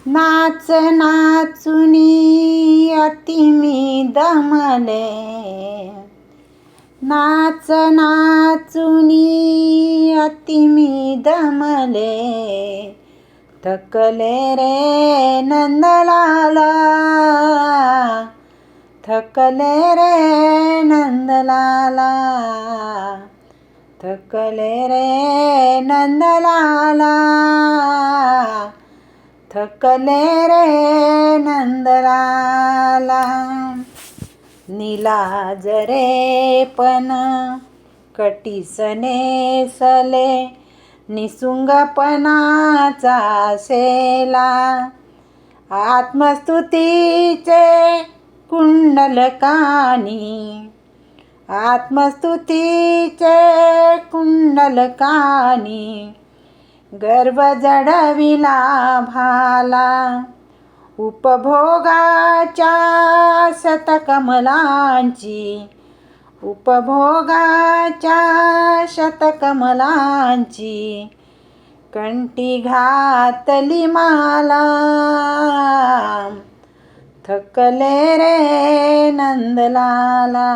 नाच नाचुनी अति मी दमले, नाच नाचुनी अति मी दमले, थकले रे नंदलाला, थकले रे नंदलाला, थकले रे नंदलाला, थकले रे नंदलाला. निलाज रे पण कटीसने सले, निसुंगपणाचा सेला, आत्मस्तुतीचे कुंडलकानी, आत्मस्तुतीचे कुंडलकानी, गर्व जडविला भाला, उपभोगाच्या शतकमलांची, उपभोगाच्या शतकमलांची, कंठी घातली माला, थकले रे नंदलाला,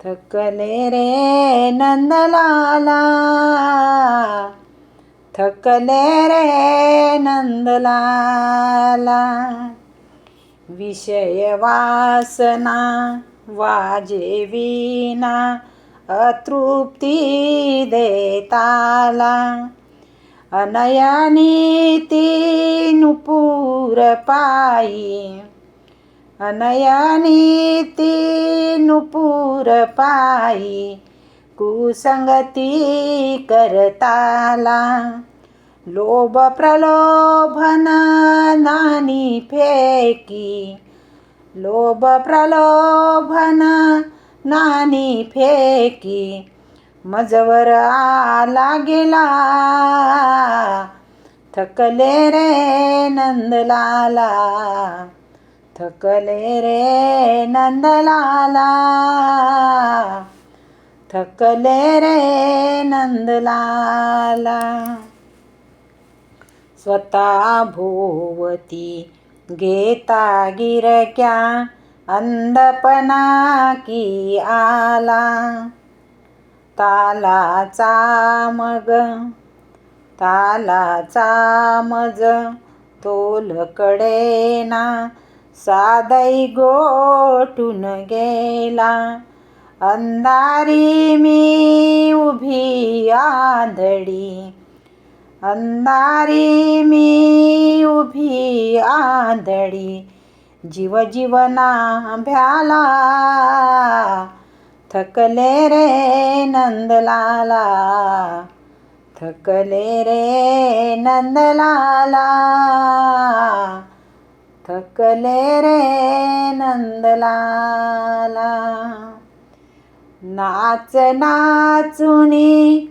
थकले रे नंदलाला, थकले रे नंदलाला. विषय वासना वाजे वीणा, अतृप्ती देताला, अनयनीती नुपुर पायी, अनयनीती नुपुर पायी, कुसंगती करताला, लोभ प्रलोभन नानी फेकी, लोभ प्रलोभन नानी फेकी, मजवर आला गेला, थकले रे नंदलाला, थकले रे नंदलाला, थकले रे नंदलाला. स्वतः भोवती घेता गिरक्या, अंधपणा की आला, तालाचा मग, तालाचा मज तोल कडेना, सादई गोठून गेला, अंधारी मी उभी आंधळी, अंधारी मी उभी आंधळी, जीव जीवना भ्याला, थकले रे नंदलाला, थकले रे नंदलाला, थकले रे नंदलाला. नाच नाचुनी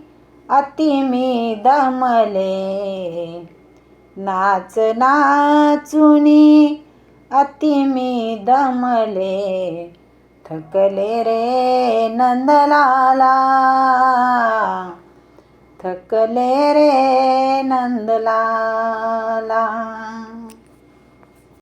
अति मी दमले, नाच नाचुनी अति मी दमले, थकले रे नंदलाला, थकले रे नंदलाला.